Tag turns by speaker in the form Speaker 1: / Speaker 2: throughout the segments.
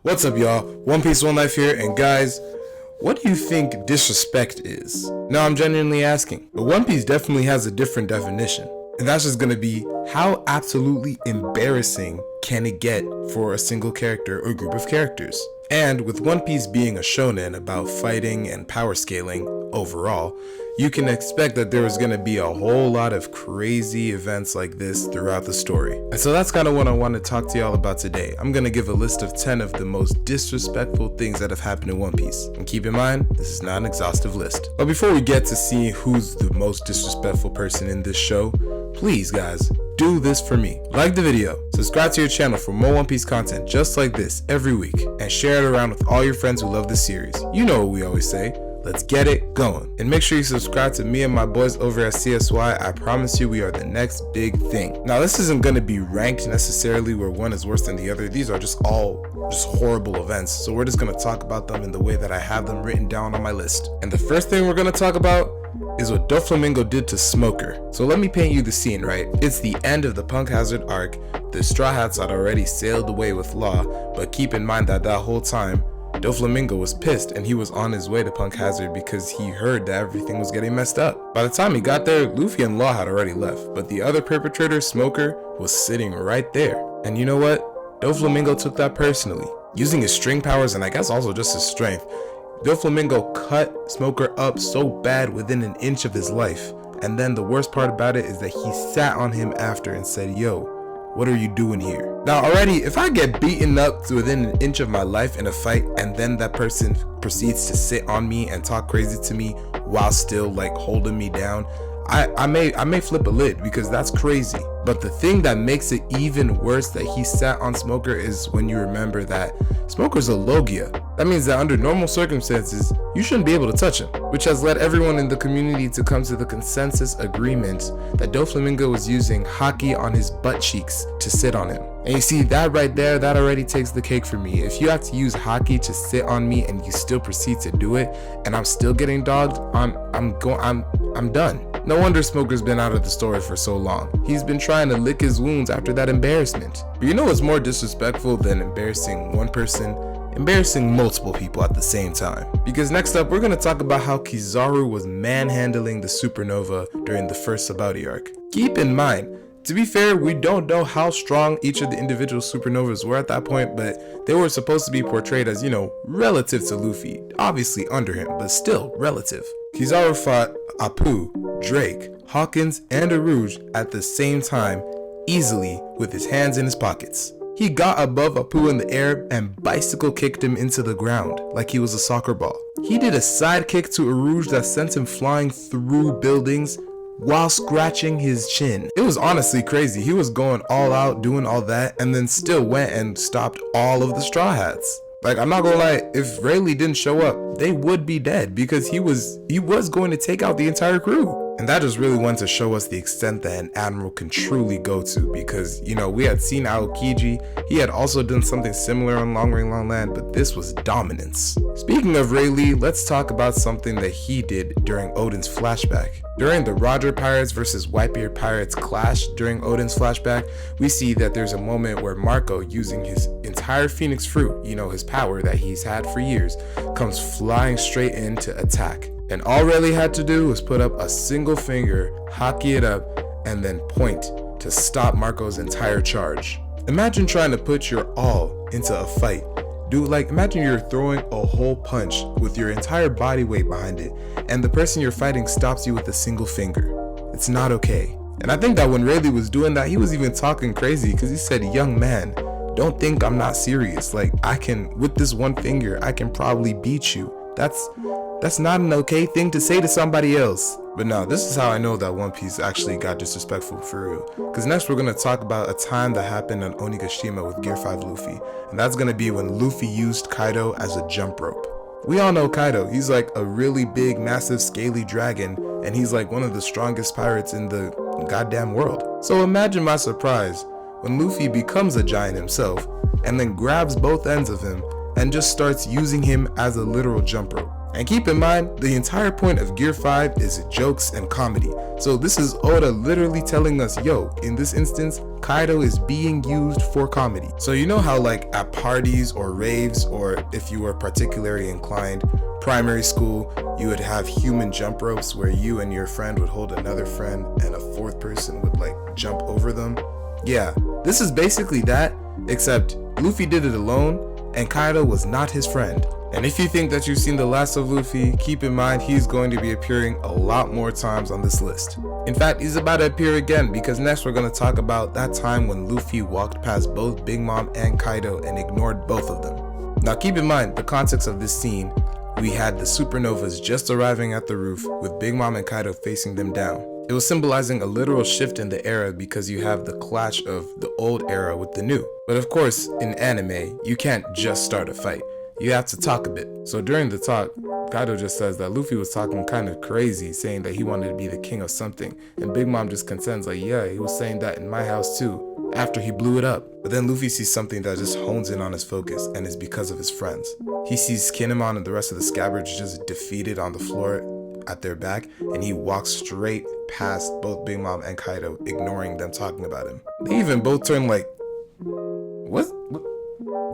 Speaker 1: What's up, y'all? One Piece One Life here, and guys, what do you think disrespect is? Now, I'm genuinely asking, but One Piece definitely has a different definition, and that's just gonna be how absolutely embarrassing can it get for a single character or group of characters. And with One Piece being a shonen about fighting and power scaling overall, you can expect that there is going to be a whole lot of crazy events like this throughout the story. And so that's kind of what I want to talk to y'all about today. I'm going to give a list of 10 of the most disrespectful things that have happened in One Piece. And keep in mind, this is not an exhaustive list. But before we get to see who's the most disrespectful person in this show, please guys, do this for me. Like the video, subscribe to your channel for more One Piece content just like this every week, and share it around with all your friends who love this series. You know what we always say, let's get it going. And make sure you subscribe to me and my boys over at CSY. I promise you we are the next big thing. Now this isn't going to be ranked necessarily where one is worse than the other. These are just all horrible events. So we're just going to talk about them in the way that I have them written down on my list. And the first thing we're going to talk about is what Doflamingo did to Smoker. So let me paint you the scene, right? It's the end of the Punk Hazard arc. The Straw Hats had already sailed away with Law, but keep in mind that whole time, Doflamingo was pissed and he was on his way to Punk Hazard because he heard that everything was getting messed up. By the time he got there, Luffy and Law had already left, but the other perpetrator, Smoker, was sitting right there. And you know what? Doflamingo took that personally. Using his string powers and I guess also just his strength, Doflamingo cut Smoker up so bad within an inch of his life. And then the worst part about it is that he sat on him after and said, "Yo, what are you doing here?" Now already, if I get beaten up to within an inch of my life in a fight and then that person proceeds to sit on me and talk crazy to me while still like holding me down, I may flip a lid because that's crazy. But the thing that makes it even worse that he sat on Smoker is when you remember that Smoker's a Logia. That means that under normal circumstances, you shouldn't be able to touch him, which has led everyone in the community to come to the consensus agreement that Doflamingo was using haki on his butt cheeks to sit on him. And you see that right there, that already takes the cake for me. If you have to use haki to sit on me and you still proceed to do it and I'm still getting dogged, I'm done. No wonder Smoker's been out of the story for so long. He's been trying to lick his wounds after that embarrassment. But you know what's more disrespectful than embarrassing one person? Embarrassing multiple people at the same time. Because next up, we're going to talk about how Kizaru was manhandling the supernova during the first Sabaody arc. Keep in mind, to be fair, we don't know how strong each of the individual supernovas were at that point, but they were supposed to be portrayed as, relative to Luffy. Obviously under him, but still relative. Kizaru fought Apu, Drake, Hawkins, and Arouge at the same time, easily with his hands in his pockets. He got above Apu in the air and bicycle kicked him into the ground like he was a soccer ball. He did a side kick to Arouge that sent him flying through buildings while scratching his chin. It was honestly crazy. He was going all out doing all that and then still went and stopped all of the Straw Hats. Like, I'm not gonna lie, if Rayleigh didn't show up, they would be dead because he was going to take out the entire crew. And that just really went to show us the extent that an admiral can truly go to, because, we had seen Aokiji, he had also done something similar on Long Ring Long Land, but this was dominance. Speaking of Rayleigh, let's talk about something that he did during Oden's flashback. During the Roger Pirates versus Whitebeard Pirates clash during Oden's flashback, we see that there's a moment where Marco, using his entire Phoenix Fruit, his power that he's had for years, comes flying straight in to attack. And all Rayleigh had to do was put up a single finger, haki it up, and then point to stop Marco's entire charge. Imagine trying to put your all into a fight. Imagine you're throwing a whole punch with your entire body weight behind it, and the person you're fighting stops you with a single finger. It's not okay. And I think that when Rayleigh was doing that, he was even talking crazy because he said, "Young man, don't think I'm not serious. With this one finger, I can probably beat you." That's not an okay thing to say to somebody else. But no, this is how I know that One Piece actually got disrespectful for real. Because next we're going to talk about a time that happened on Onigashima with Gear 5 Luffy. And that's going to be when Luffy used Kaido as a jump rope. We all know Kaido. He's like a really big, massive, scaly dragon. And he's like one of the strongest pirates in the goddamn world. So imagine my surprise when Luffy becomes a giant himself and then grabs both ends of him and just starts using him as a literal jump rope. And keep in mind, the entire point of Gear 5 is jokes and comedy. So this is Oda literally telling us, yo, in this instance, Kaido is being used for comedy. So you know how like at parties or raves, or if you were particularly inclined, primary school, you would have human jump ropes where you and your friend would hold another friend and a fourth person would like jump over them? Yeah, this is basically that, except Luffy did it alone and Kaido was not his friend. And if you think that you've seen the last of Luffy, keep in mind he's going to be appearing a lot more times on this list. In fact, he's about to appear again, because next we're going to talk about that time when Luffy walked past both Big Mom and Kaido and ignored both of them. Now keep in mind the context of this scene. We had the supernovas just arriving at the roof with Big Mom and Kaido facing them down. It was symbolizing a literal shift in the era because you have the clash of the old era with the new. But of course, in anime, you can't just start a fight. You have to talk a bit. So during the talk, Kaido just says that Luffy was talking kind of crazy, saying that he wanted to be the king of something. And Big Mom just consents like, yeah, he was saying that in my house too, after he blew it up. But then Luffy sees something that just hones in on his focus, and it's because of his friends. He sees Kinemon and the rest of the scabbards just defeated on the floor at their back, and he walks straight past both Big Mom and Kaido, ignoring them talking about him. They even both turn like, what?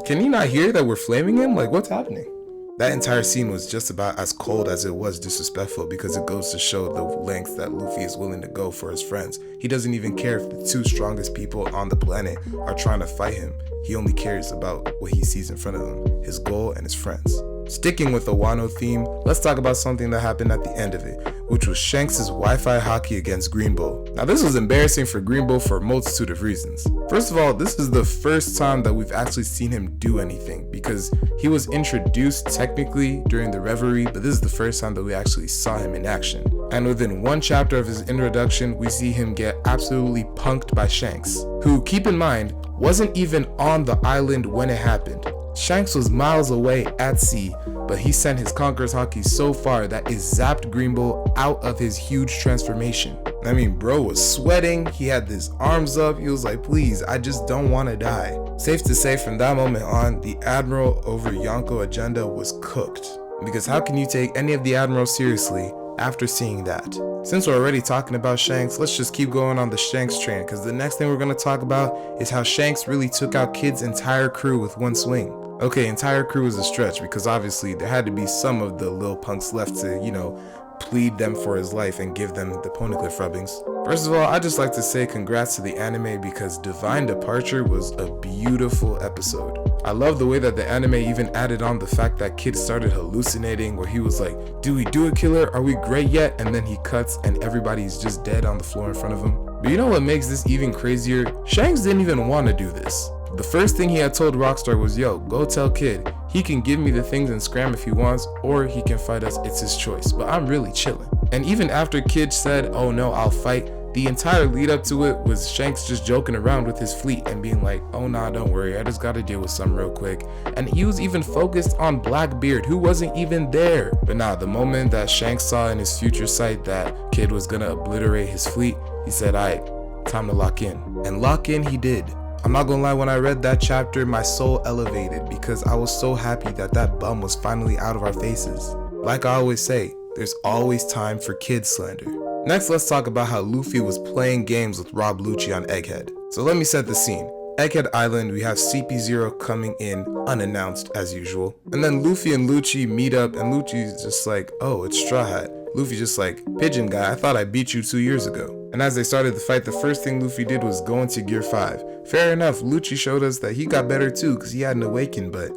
Speaker 1: Can you not hear that we're flaming him? Like, what's happening? That entire scene was just about as cold as it was disrespectful, because it goes to show the lengths that Luffy is willing to go for his friends. He doesn't even care if the two strongest people on the planet are trying to fight him. He only cares about what he sees in front of him, his goal and his friends. Sticking with the Wano theme, let's talk about something that happened at the end of it, which was Shanks' Wi-Fi hockey against Greenbow. Now this was embarrassing for Greenbow for a multitude of reasons. First of all, this is the first time that we've actually seen him do anything, because he was introduced technically during the Reverie, but this is the first time that we actually saw him in action. And within one chapter of his introduction, we see him get absolutely punked by Shanks, who, keep in mind, wasn't even on the island when it happened. Shanks was miles away at sea, but he sent his Conqueror's Haki so far that it zapped Greenbow out of his huge transformation. I mean, bro was sweating, he had his arms up, he was like, please, I just don't want to die. Safe to say, from that moment on, the Admiral over Yonko agenda was cooked. Because how can you take any of the Admirals seriously after seeing that? Since we're already talking about Shanks, let's just keep going on the Shanks train, because the next thing we're going to talk about is how Shanks really took out Kid's entire crew with one swing. Okay, entire crew is a stretch, because obviously there had to be some of the lil punks left to, plead them for his life and give them the poneglyph rubbings. First of all, I'd just like to say congrats to the anime, because Divine Departure was a beautiful episode. I love the way that the anime even added on the fact that Kid started hallucinating, where he was like, do we do it, killer? Are we great yet? And then he cuts and everybody's just dead on the floor in front of him. But you know what makes this even crazier? Shanks didn't even want to do this. The first thing he had told Rockstar was, yo, go tell Kid, he can give me the things in Scram if he wants, or he can fight us, it's his choice, but I'm really chilling. And even after Kid said, oh no, I'll fight, the entire lead up to it was Shanks just joking around with his fleet and being like, oh nah, don't worry, I just gotta deal with something real quick. And he was even focused on Blackbeard, who wasn't even there. But nah, the moment that Shanks saw in his future sight that Kid was gonna obliterate his fleet, he said, alright, time to lock in. And lock in he did. I'm not gonna lie, when I read that chapter, my soul elevated, because I was so happy that that bum was finally out of our faces. Like I always say, there's always time for kid slander. Next, let's talk about how Luffy was playing games with Rob Lucci on Egghead. So let me set the scene. Egghead Island, we have CP0 coming in unannounced as usual. And then Luffy and Lucci meet up, and Lucci's just like, oh, it's Straw Hat. Luffy just like, pigeon guy, I thought I beat you 2 years ago. And as they started the fight, the first thing Luffy did was go into Gear 5. Fair enough, Lucci showed us that he got better too, because he hadn't awakened, but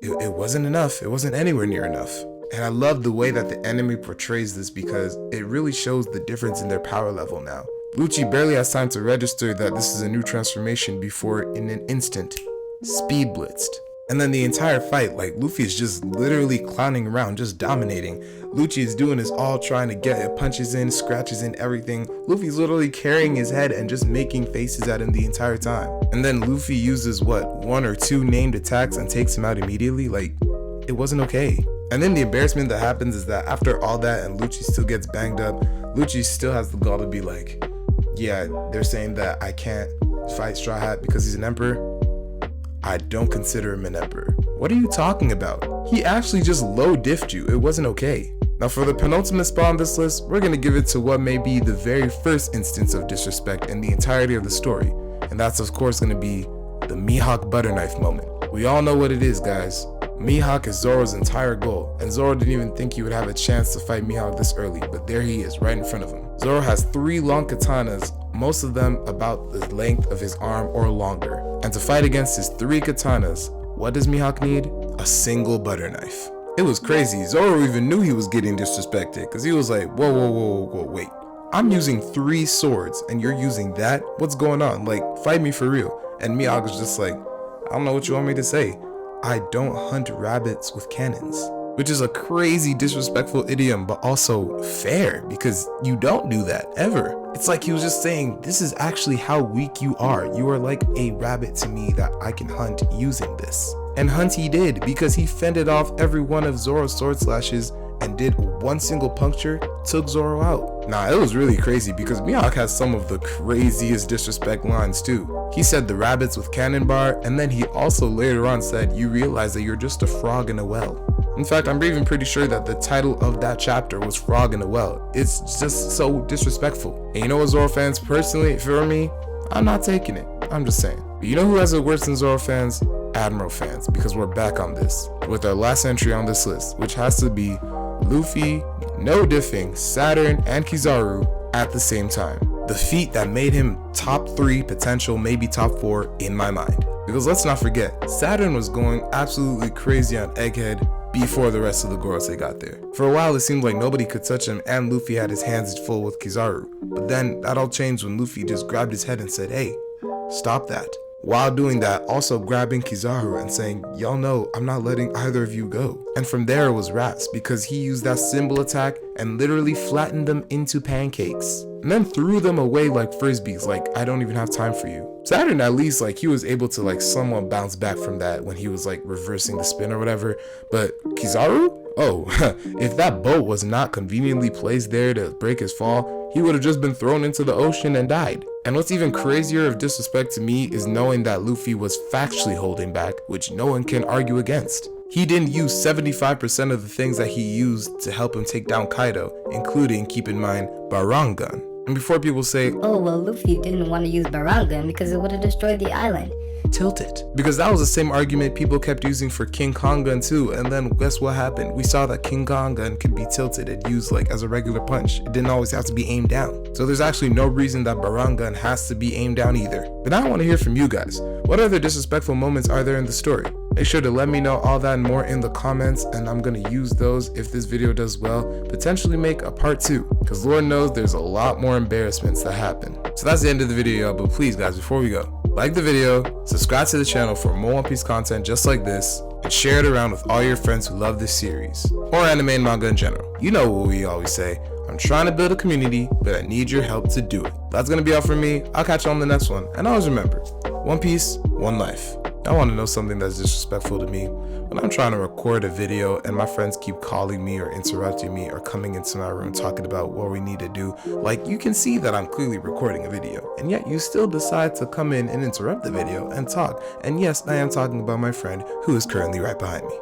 Speaker 1: it wasn't enough. It wasn't anywhere near enough. And I love the way that the anime portrays this, because it really shows the difference in their power level now. Lucci barely has time to register that this is a new transformation before, in an instant, speed blitzed. And then the entire fight, like, Luffy is just literally clowning around, just dominating. Lucci is doing his all, trying to get punches in, scratches in, everything. Luffy's literally carrying his head and just making faces at him the entire time. And then Luffy uses, what, 1 or 2 named attacks and takes him out immediately? Like, it wasn't okay. And then the embarrassment that happens is that after all that and Lucci still gets banged up, Lucci still has the gall to be like, yeah, they're saying that I can't fight Straw Hat because he's an emperor. I don't consider him an emperor. What are you talking about? He actually just low diffed you. It wasn't okay. Now for the penultimate spot on this list, we're gonna give it to what may be the very first instance of disrespect in the entirety of the story. And that's of course gonna be the Mihawk butter knife moment. We all know what it is, guys. Mihawk is Zoro's entire goal, and Zoro didn't even think he would have a chance to fight Mihawk this early, but there he is, right in front of him. Zoro has 3 long katanas, most of them about the length of his arm or longer. And to fight against his 3 katanas, what does Mihawk need? A single butter knife. It was crazy. Zoro even knew he was getting disrespected, because he was like, whoa, wait. I'm using 3 swords, and you're using that? What's going on? Like, fight me for real. And Mihawk was just like, I don't know what you want me to say. I don't hunt rabbits with cannons. Which is a crazy disrespectful idiom, but also fair, because you don't do that ever. It's like he was just saying, this is actually how weak you are. You are like a rabbit to me that I can hunt using this. And hunt he did, because he fended off every one of Zoro's sword slashes and did 1 single puncture, took Zoro out. Nah, it was really crazy because Mihawk has some of the craziest disrespect lines too. He said the rabbits with cannon bar, and then he also later on said, you realize that you're just a frog in a well. In fact, I'm even pretty sure that the title of that chapter was Frog in a Well. It's just so disrespectful. And you know what, Zoro fans, personally, for me, I'm not taking it. I'm just saying. But you know who has it worse than Zoro fans? Admiral fans, because we're back on this with our last entry on this list, which has to be Luffy no diffing Saturn and Kizaru at the same time. The feat that made him top 3 potential, maybe top 4 in my mind. Because let's not forget, Saturn was going absolutely crazy on Egghead before the rest of the Gorosei got there. For a while it seemed like nobody could touch him, and Luffy had his hands full with Kizaru. But then that all changed when Luffy just grabbed his head and said, hey, stop that. While doing that, also grabbing Kizaru and saying, y'all know I'm not letting either of you go. And from there it was rats, because he used that symbol attack and literally flattened them into pancakes. And then threw them away like frisbees, like I don't even have time for you. Saturn at least, like, he was able to like somewhat bounce back from that when he was like reversing the spin or whatever. But Kizaru? Oh, if that boat was not conveniently placed there to break his fall, he would have just been thrown into the ocean and died. And what's even crazier of disrespect to me is knowing that Luffy was factually holding back, which no one can argue against. He didn't use 75% of the things that he used to help him take down Kaido, including, keep in mind, Barangan. And before people say,
Speaker 2: oh well, Luffy didn't want to use Barangan because it would have destroyed the island.
Speaker 1: Tilt it. Because that was the same argument people kept using for King Kong Gun too, and then guess what happened? We saw that King Kong Gun could be tilted and used like as a regular punch. It didn't always have to be aimed down. So there's actually no reason that Barangan has to be aimed down either. But now I want to hear from you guys. What other disrespectful moments are there in the story? Make sure to let me know all that and more in the comments, and I'm gonna use those if this video does well, potentially make a part 2, because Lord knows there's a lot more embarrassments that happen. So that's the end of the video, but please guys, before we go, like the video, subscribe to the channel for more One Piece content just like this, and share it around with all your friends who love this series, or anime and manga in general. You know what we always say, I'm trying to build a community, but I need your help to do it. That's gonna be all for me. I'll catch you on the next one, and always remember, One Piece, one life. I want to know something that's disrespectful to me. When I'm trying to record a video and my friends keep calling me or interrupting me or coming into my room talking about what we need to do, like, you can see that I'm clearly recording a video, and yet you still decide to come in and interrupt the video and talk. And yes, I am talking about my friend who is currently right behind me.